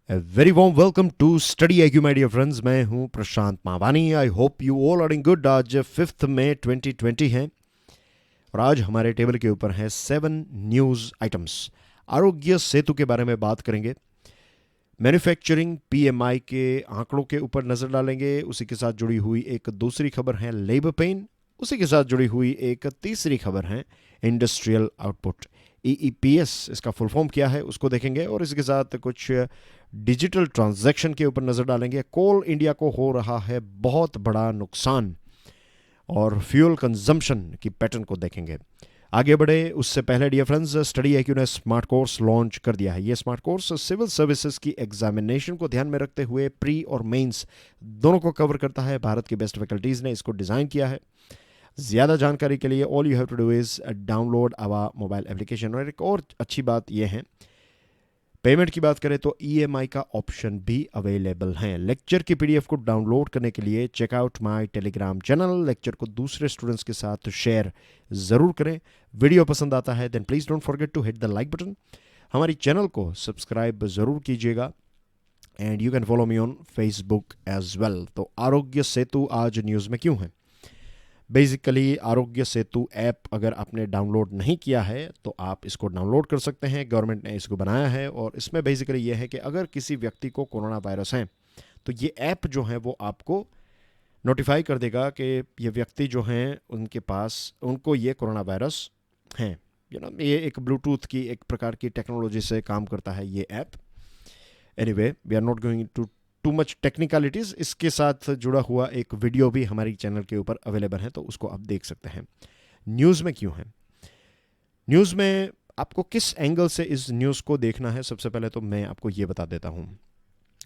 Very warm welcome to Study IQ my dear friends. मैं हूं Prashant Mawani. I hope you all are in good. आज 5 मई 2020 है और आज हमारे टेबल के ऊपर हैं 7 न्यूज़ आइटम्स। आरोग्य सेतु के बारे में बात करेंगे, मैन्युफैक्चरिंग PMI के आंकड़ों के ऊपर नज़र डालेंगे, उसी के साथ जुड़ी हुई एक दूसरी खबर है लेबर पेन, उसी के साथ जुड़ी हुई एक तीसरी खबर है इंडस्ट्रियल आउटपुट। EEPS इसका फुल फॉर्म क्या है उसको देखेंगे और इसके साथ कुछ डिजिटल ट्रांजैक्शन के ऊपर नज़र डालेंगे। कोल इंडिया को हो रहा है बहुत बड़ा नुकसान और फ्यूल कंजम्पशन की पैटर्न को देखेंगे। आगे बढ़े उससे पहले डियर फ्रेंड्स, स्टडी IQ ने स्मार्ट कोर्स लॉन्च कर दिया है। ये स्मार्ट कोर्स सिविल सर्विसेज की एग्जामिनेशन को ध्यान में रखते हुए प्री और मेंस दोनों को कवर करता है। भारत की बेस्ट फैकल्टीज़ ने इसको डिज़ाइन किया है। ज़्यादा जानकारी के लिए all you have to do is download our mobile application. और एक और अच्छी बात यह है, पेमेंट की बात करें तो EMI का ऑप्शन भी अवेलेबल है। लेक्चर की PDF को डाउनलोड करने के लिए checkout my Telegram channel. Lecture को दूसरे स्टूडेंट्स के साथ शेयर ज़रूर करें। वीडियो पसंद आता है then please don't forget to hit the like button. हमारी चैनल को सब्सक्राइब ज़रूर कीजिएगा and you can follow me on Facebook as well. तो आरोग्य सेतु आज न्यूज़ में क्यों है? बेसिकली आरोग्य सेतु ऐप अगर आपने डाउनलोड नहीं किया है तो आप इसको डाउनलोड कर सकते हैं। गवर्नमेंट ने इसको बनाया है और इसमें बेसिकली ये है कि अगर किसी व्यक्ति को कोरोना वायरस है तो ये ऐप जो है वो आपको नोटिफाई कर देगा कि ये व्यक्ति जो हैं उनके पास उनको ये कोरोना वायरस है। ये एक ब्लूटूथ की एक प्रकार की टेक्नोलॉजी से काम करता है ये app. Anyway, we are not going to much technicalities. इसके साथ जुड़ा हुआ एक वीडियो भी हमारी चैनल के ऊपर अवेलेबल है तो उसको आप देख सकते हैं। न्यूज़ में क्यों है? न्यूज़ में आपको किस एंगल से इस न्यूज़ को देखना है, सबसे पहले तो मैं आपको ये बता देता हूँ।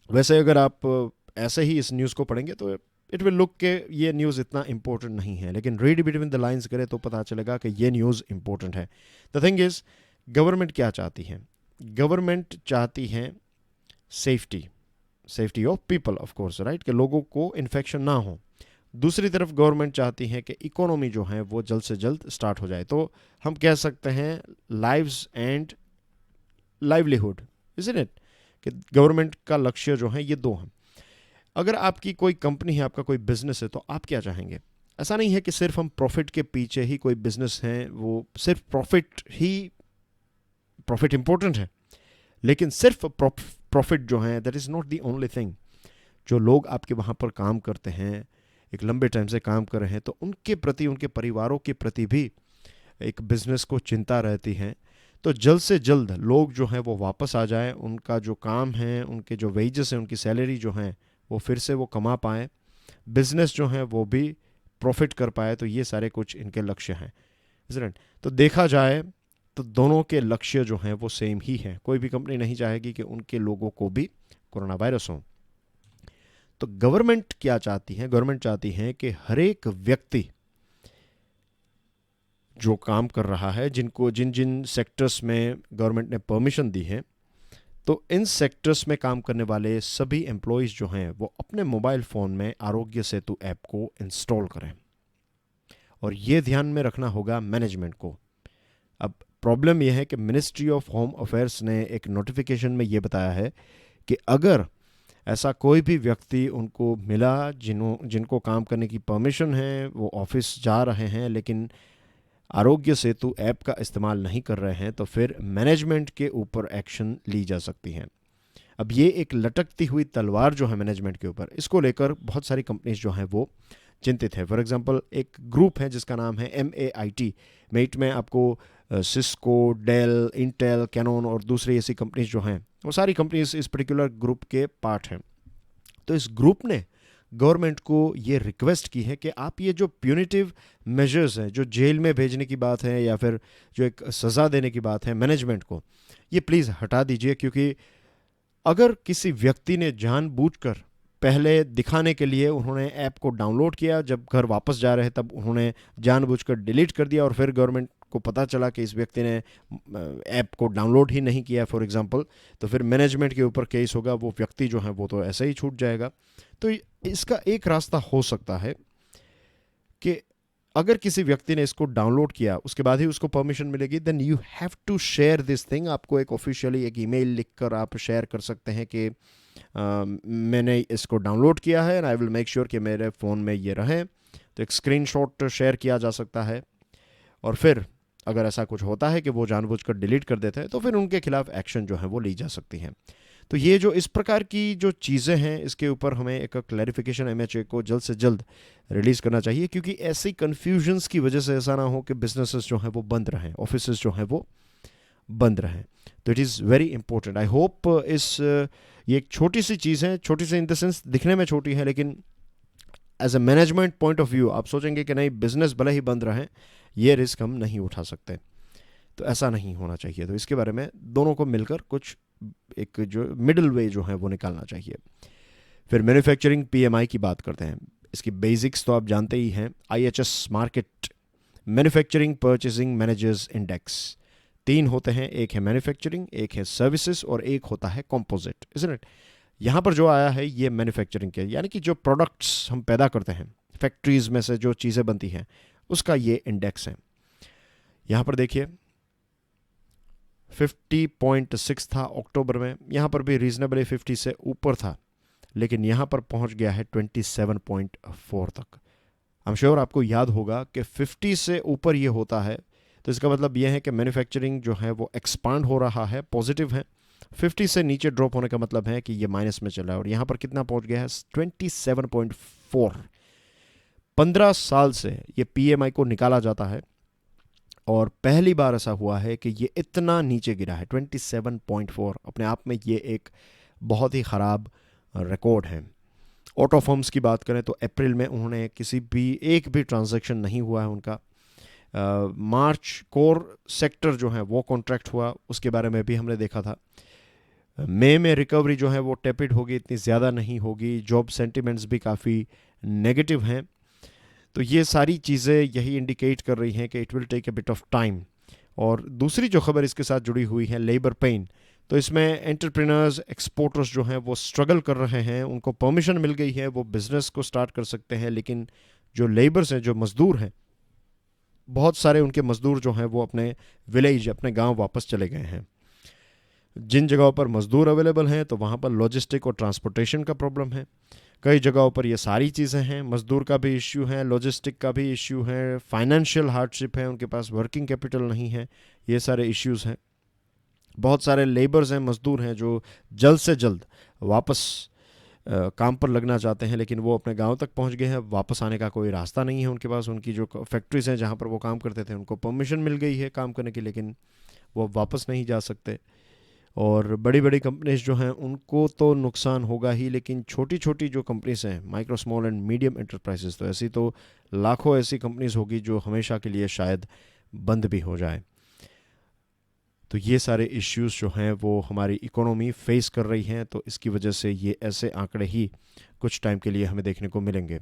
वैसे अगर आप ऐसे ही इस न्यूज़ को पढ़ेंगे तो इट विल लुक के ये न्यूज़ इतना इंपॉर्टेंट नहीं है, लेकिन रीड बिटवीन द लाइन्स करें तो पता चलेगा कि ये न्यूज़ इंपॉर्टेंट है। द थिंग इज़, गवर्नमेंट क्या चाहती है? गवर्नमेंट चाहती है safety of people of course, right, कि लोगों को इन्फेक्शन ना हो। दूसरी तरफ गवर्नमेंट चाहती है कि इकोनॉमी जो है वो जल्द से जल्द स्टार्ट हो जाए। तो हम कह सकते हैं lives and livelihood, isn't it, कि गवर्नमेंट का लक्ष्य जो है ये दो हैं। अगर आपकी कोई कंपनी है, आपका कोई बिजनेस है, तो आप क्या चाहेंगे? ऐसा नहीं है कि सिर्फ हम प्रॉफिट के पीछे ही कोई बिजनेस है, वो सिर्फ प्रॉफिट इंपॉर्टेंट है, लेकिन सिर्फ प्रॉफिट जो है that is not the only thing. जो लोग आपके वहाँ पर काम करते हैं, एक लंबे टाइम से काम कर रहे हैं, तो उनके प्रति, उनके परिवारों के प्रति भी एक बिजनेस को चिंता रहती है। तो जल्द से जल्द लोग जो हैं वो वापस आ जाएं, उनका जो काम है, उनके जो वेजेस हैं, उनकी सैलरी जो हैं वो फिर से वो कमा पाएँ, बिजनेस जो है वो भी प्रॉफिट कर पाए। तो ये सारे कुछ इनके लक्ष्य हैं, इज़न्ट? तो देखा जाए तो दोनों के लक्ष्य जो हैं वो सेम ही हैं। कोई भी कंपनी नहीं चाहेगी कि उनके लोगों को भी कोरोना वायरस हो। तो गवर्नमेंट क्या चाहती है? गवर्नमेंट चाहती है कि हर एक व्यक्ति जो काम कर रहा है, जिन जिन सेक्टर्स में गवर्नमेंट ने परमिशन दी है, तो इन सेक्टर्स में काम करने वाले सभी एम्प्लॉयज़ जो हैं वो अपने मोबाइल फ़ोन में आरोग्य सेतु ऐप को इंस्टॉल करें। और ये ध्यान में रखना होगा मैनेजमेंट को। अब प्रॉब्लम यह है कि मिनिस्ट्री ऑफ होम अफेयर्स ने एक नोटिफिकेशन में ये बताया है कि अगर ऐसा कोई भी व्यक्ति उनको मिला जिनको काम करने की परमिशन है, वो ऑफिस जा रहे हैं लेकिन आरोग्य सेतु ऐप का इस्तेमाल नहीं कर रहे हैं, तो फिर मैनेजमेंट के ऊपर एक्शन ली जा सकती है। अब ये एक लटकती हुई तलवार जो है मैनेजमेंट के ऊपर, इसको लेकर बहुत सारी कंपनीज जो हैं वो चिंतित है। फॉर एग्जांपल, एक ग्रुप है जिसका नाम है MAIT। मेट में आपको सिस्को, डेल, इंटेल, कैनन और दूसरी ऐसी कंपनीज जो हैं वो सारी कंपनीज इस पर्टिकुलर ग्रुप के पार्ट हैं। तो इस ग्रुप ने गवर्नमेंट को ये रिक्वेस्ट की है कि आप ये जो प्यूनिटिव मेजर्स हैं, जो जेल में भेजने की बात है या फिर जो एक सज़ा देने की बात है मैनेजमेंट को, ये प्लीज़ हटा दीजिए। क्योंकि अगर किसी व्यक्ति ने जानबूझकर पहले दिखाने के लिए उन्होंने ऐप को डाउनलोड किया, जब घर वापस जा रहे तब उन्होंने जानबूझकर डिलीट कर दिया और फिर गवर्नमेंट को पता चला कि इस व्यक्ति ने ऐप को डाउनलोड ही नहीं किया फॉर एग्जांपल, तो फिर मैनेजमेंट के ऊपर केस होगा, वो व्यक्ति जो है वो तो ऐसे ही छूट जाएगा। तो इसका एक रास्ता हो सकता है कि अगर किसी व्यक्ति ने इसको डाउनलोड किया उसके बाद ही उसको परमिशन मिलेगी, then you have to share this thing. आपको एक ऑफिशियली एक ईमेल लिखकर आप शेयर कर सकते हैं कि मैंने इसको डाउनलोड किया है and I will make sure कि मेरे फ़ोन में ये रहे। तो एक स्क्रीनशॉट शेयर किया जा सकता है, और फिर अगर ऐसा कुछ होता है कि वो जानबूझकर डिलीट कर देते हैं तो फिर उनके खिलाफ एक्शन जो है वो ली जा सकती हैं। तो ये जो इस प्रकार की जो चीज़ें हैं इसके ऊपर हमें एक क्लैरिफिकेशन एमएचए को जल्द से जल्द रिलीज़ करना चाहिए, क्योंकि ऐसी कन्फ्यूजन्स की वजह से ऐसा ना हो कि बिजनेसेस जो हैं वो बंद रहें, ऑफिसेस जो हैं वो बंद रहें। तो it is very important. I hope ये एक छोटी सी चीज़ है, छोटी सी इन द सेंस दिखने में छोटी है, लेकिन as a management point of view आप सोचेंगे कि नहीं बिजनेस भले ही बंद रहें, ये रिस्क हम नहीं उठा सकते। तो ऐसा नहीं होना चाहिए। तो इसके बारे में दोनों को मिलकर कुछ एक जो मिडिल वे जो है वो निकालना चाहिए। फिर मैन्युफैक्चरिंग पीएमआई की बात करते हैं। इसकी बेसिक्स तो आप जानते ही हैं। IHS market manufacturing purchasing managers index, 3 होते हैं, एक है मैन्युफैक्चरिंग, एक है सर्विसेज और एक होता है कॉम्पोजिट, इज़न्ट इट। यहाँ पर जो आया है ये मैन्युफैक्चरिंग के, यानी कि जो प्रोडक्ट्स हम पैदा करते हैं फैक्ट्रीज में से जो चीज़ें बनती हैं उसका ये इंडेक्स है। यहाँ पर देखिए 50.6 था अक्टूबर में, यहाँ पर भी रीजनेबली 50 से ऊपर था, लेकिन यहाँ पर पहुँच गया है 27.4 तक। आई एम श्योर आपको याद होगा कि 50 से ऊपर ये होता है तो इसका मतलब ये है कि मैन्युफैक्चरिंग जो है वो एक्सपांड हो रहा है, पॉजिटिव है। 50 से नीचे ड्रॉप होने का मतलब है कि ये माइनस में चल रहा है, और यहाँ पर कितना पहुँच गया है 27.4। 15 साल से ये पीएमआई को निकाला जाता है और पहली बार ऐसा हुआ है कि ये इतना नीचे गिरा है 27.4। अपने आप में ये एक बहुत ही ख़राब रिकॉर्ड है। ऑटो फर्म्स की बात करें तो अप्रैल में उन्होंने एक भी ट्रांजैक्शन नहीं हुआ है उनका। मार्च कोर सेक्टर जो है वो कॉन्ट्रैक्ट हुआ, उसके बारे में भी हमने देखा था। मई में रिकवरी जो है वो टेपिड होगी, इतनी ज़्यादा नहीं होगी। जॉब सेंटिमेंट्स भी काफ़ी नेगेटिव हैं। तो ये सारी चीज़ें यही इंडिकेट कर रही हैं कि it will take a bit of time. और दूसरी जो खबर इसके साथ जुड़ी हुई है लेबर पेन, तो इसमें एंटरप्रेन्योर्स एक्सपोर्टर्स जो हैं वो स्ट्रगल कर रहे हैं। उनको परमिशन मिल गई है, वो बिज़नेस को स्टार्ट कर सकते हैं, लेकिन जो लेबर्स हैं, जो मज़दूर हैं, बहुत सारे उनके मज़दूर जो हैं वो अपने विलेज, अपने गांव वापस चले गए हैं। जिन जगहों पर मज़दूर अवेलेबल हैं तो वहाँ पर लॉजिस्टिक और ट्रांसपोर्टेशन का प्रॉब्लम है। कई जगहों पर ये सारी चीज़ें हैं, मज़दूर का भी इश्यू है, लॉजिस्टिक का भी इश्यू है, फाइनेंशियल हार्डशिप है, उनके पास वर्किंग कैपिटल नहीं है, ये सारे इश्यूज़ हैं। बहुत सारे लेबर्स हैं, मज़दूर हैं जो जल्द से जल्द वापस काम पर लगना चाहते हैं, लेकिन वो अपने गांव तक पहुंच गए हैं, वापस आने का कोई रास्ता नहीं है उनके पास। उनकी जो फैक्ट्रीज़ हैं जहां पर वो काम करते थे उनको परमिशन मिल गई है काम करने की, लेकिन वो वापस नहीं जा सकते। और बड़ी बड़ी कंपनीज जो हैं उनको तो नुकसान होगा ही, लेकिन छोटी छोटी जो कंपनीज हैं, micro small and medium enterprises, तो ऐसी तो लाखों ऐसी कंपनीज होगी जो हमेशा के लिए शायद बंद भी हो जाए। तो ये सारे इश्यूज जो हैं वो हमारी इकोनॉमी फेस कर रही हैं, तो इसकी वजह से ये ऐसे आंकड़े ही कुछ टाइम के लिए हमें देखने को मिलेंगे।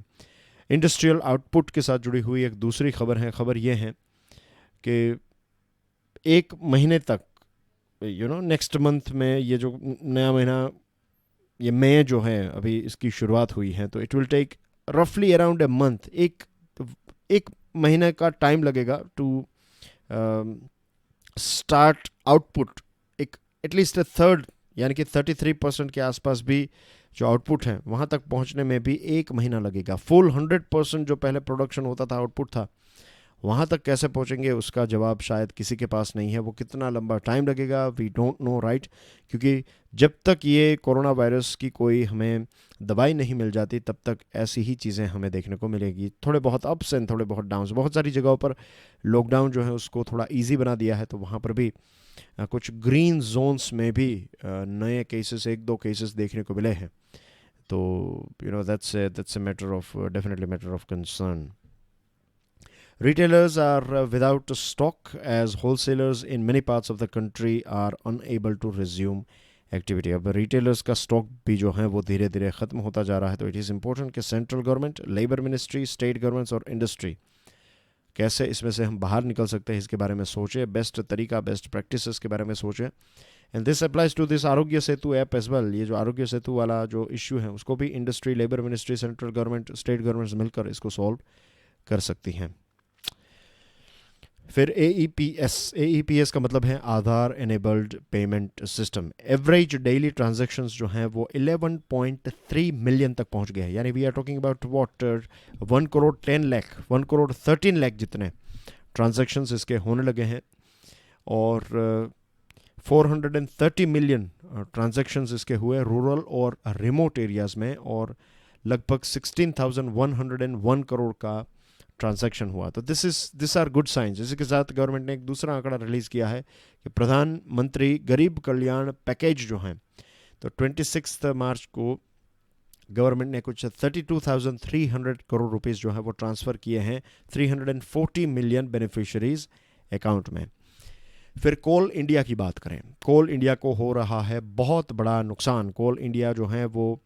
इंडस्ट्रियल आउटपुट के साथ जुड़ी हुई एक दूसरी खबर है। खबर ये है कि एक महीने तक नेक्स्ट मंथ में, ये जो नया महीना, ये मई जो है अभी इसकी शुरुआत हुई है, तो इट विल टेक रफली अराउंड ए मंथ, एक महीने का टाइम लगेगा टू स्टार्ट आउटपुट। एक एटलीस्ट थर्ड यानी कि 33% के आसपास भी जो आउटपुट है वहाँ तक पहुँचने में भी 1 महीना लगेगा। फुल 100% जो पहले प्रोडक्शन होता था, आउटपुट था, वहाँ तक कैसे पहुँचेंगे उसका जवाब शायद किसी के पास नहीं है। वो कितना लंबा टाइम लगेगा वी डोंट नो, राइट? क्योंकि जब तक ये कोरोना वायरस की कोई हमें दवाई नहीं मिल जाती तब तक ऐसी ही चीज़ें हमें देखने को मिलेगी। थोड़े बहुत अप्स एंड थोड़े बहुत डाउन्स। बहुत सारी जगहों पर लॉकडाउन जो है उसको थोड़ा ईजी बना दिया है, तो वहाँ पर भी कुछ ग्रीन जोन्स में भी नए केसेस, 1-2 केसेस देखने को मिले हैं। तो that's a matter of, definitely matter of concern. Retailers are without stock as wholesalers in many parts of the country are unable to resume activity. अब रिटेलर्स का स्टॉक भी जो है वो धीरे धीरे ख़त्म होता जा रहा है। तो इट इज़ इम्पोर्टेंट कि central government, labour ministry, state governments और इंडस्ट्री कैसे इसमें से हम बाहर निकल सकते हैं इसके बारे में सोचें, बेस्ट तरीका, बेस्ट प्रैक्टिसेस के बारे में सोचें। And this applies to this Aarogya Setu app as well. ये जो आरोग्य सेतु वाला जो इशू है उसको भी industry, labour ministry, central government, state governments मिलकर इसको सॉल्व कर सकती हैं। फिर AEPS का मतलब है Aadhaar enabled payment system. Average daily transactions जो हैं वो 11.3 मिलियन तक पहुंच गए हैं, यानी we are talking about what 1 crore 10 lakh 1 crore 13 lakh जितने ट्रांजैक्शंस इसके होने लगे हैं। और 430 मिलियन ट्रांजैक्शंस इसके हुए रूरल और रिमोट एरियाज़ में, और लगभग 16,101 करोड़ का ट्रांजैक्शन हुआ। तो दिस आर गुड साइंस। इसी के साथ गवर्नमेंट ने एक दूसरा आंकड़ा रिलीज़ किया है कि प्रधानमंत्री गरीब कल्याण पैकेज जो हैं, तो 26 मार्च को गवर्नमेंट ने कुछ 32,300 करोड़ रुपीस जो है वो ट्रांसफ़र किए हैं 340 मिलियन बेनिफिशरीज अकाउंट में। फिर कोल इंडिया की बात करें, कोल इंडिया को हो रहा है बहुत बड़ा नुकसान। कोल इंडिया जो है वो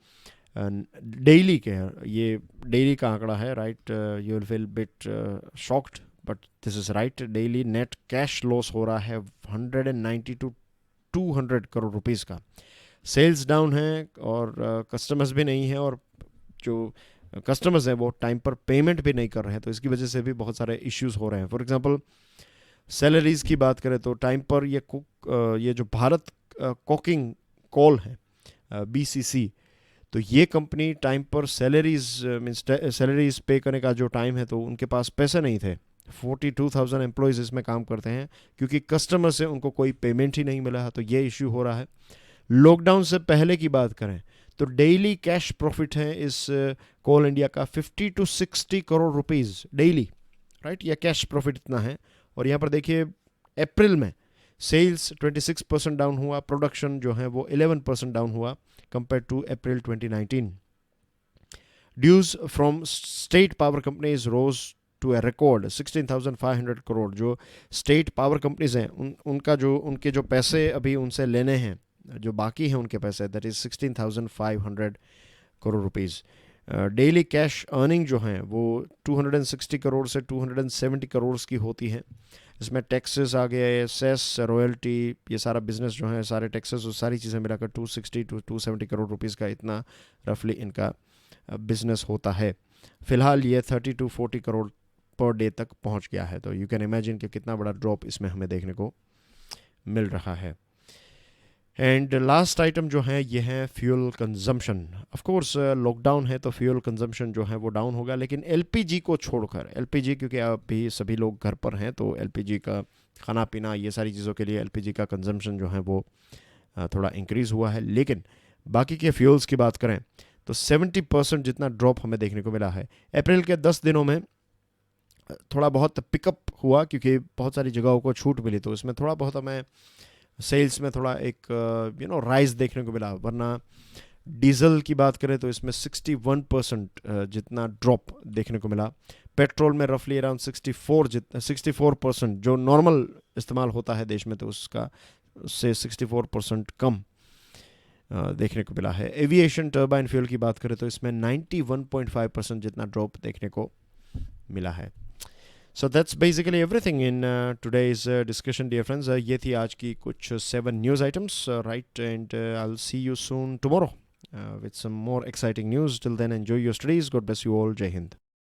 डेली के, ये डेली का आंकड़ा है, right, you will feel bit shocked but this is right. Daily net cash loss हो रहा है 190 to 200 करोड़ रुपीस का। सेल्स डाउन है और कस्टमर्स भी नहीं है, और जो कस्टमर्स हैं वो टाइम पर पेमेंट भी नहीं कर रहे हैं, तो इसकी वजह से भी बहुत सारे इश्यूज हो रहे हैं। फॉर एग्जांपल सैलरीज़ की बात करें तो टाइम पर ये जो भारत कोकिंग कोल है BCC, तो ये कंपनी टाइम पर सैलरीज पे करने का जो टाइम है तो उनके पास पैसे नहीं थे। 42,000 एम्प्लॉयज़ इसमें काम करते हैं, क्योंकि कस्टमर से उनको कोई पेमेंट ही नहीं मिला है, तो ये इश्यू हो रहा है। लॉकडाउन से पहले की बात करें तो डेली कैश प्रॉफिट है इस कोल इंडिया का 50 to 60 crore rupees daily, right, यह कैश प्रॉफिट इतना है। और यहाँ पर देखिए अप्रैल में सेल्स 26% डाउन हुआ, प्रोडक्शन जो है वो 11% डाउन हुआ compare to April 2019। Dues from state power companies rose to a record 16,500 crore. जो स्टेट पावर कंपनीज हैं उनके जो पैसे अभी उनसे लेने हैं, जो बाकी हैं उनके पैसे, that is 16,500 crore rupees. Daily cash earning जो हैं वो 260 करोड़ से 270 करोड़ की होती है। इसमें टैक्सेस आ गए, सेस, रॉयल्टी, ये सारा बिजनेस जो है, सारे टैक्सेस और सारी चीज़ें मिलाकर 260 to 270 करोड़ रुपीज़ का इतना रफली इनका बिजनेस होता है। फ़िलहाल ये 30 to 40 करोड़ पर डे तक पहुंच गया है, तो यू कैन इमेजिन कि कितना बड़ा ड्रॉप इसमें हमें देखने को मिल रहा है। एंड लास्ट आइटम जो है ये है fuel consumption. Of course lockdown है तो फ्यूल कंजम्पशन जो है वो डाउन होगा, लेकिन LPG को छोड़कर, LPG क्योंकि अभी सभी लोग घर पर हैं तो LPG का खाना पीना ये सारी चीज़ों के लिए LPG का कंजम्पशन जो है वो थोड़ा इंक्रीज़ हुआ है। लेकिन बाकी के फ्यूल्स की बात करें तो 70% जितना ड्रॉप हमें देखने को मिला है। अप्रैल के 10 दिनों में थोड़ा बहुत पिकअप हुआ क्योंकि बहुत सारी जगहों को छूट मिली, तो इसमें थोड़ा बहुत हमें सेल्स में थोड़ा एक राइज देखने को मिला। वरना डीजल की बात करें तो इसमें 61% जितना ड्रॉप देखने को मिला। पेट्रोल में रफली अराउंड 64% जो नॉर्मल इस्तेमाल होता है देश में, तो उसका से 64% कम देखने को मिला है। एविएशन टर्बाइन फ्यूल की बात करें तो इसमें 91.5% जितना ड्रॉप देखने को मिला है। So that's basically everything in today's discussion, dear friends. ये थी आज की कुछ 7 news items, right? And I'll see you soon tomorrow with some more exciting news. Till then, enjoy your studies. God bless you all. Jai Hind.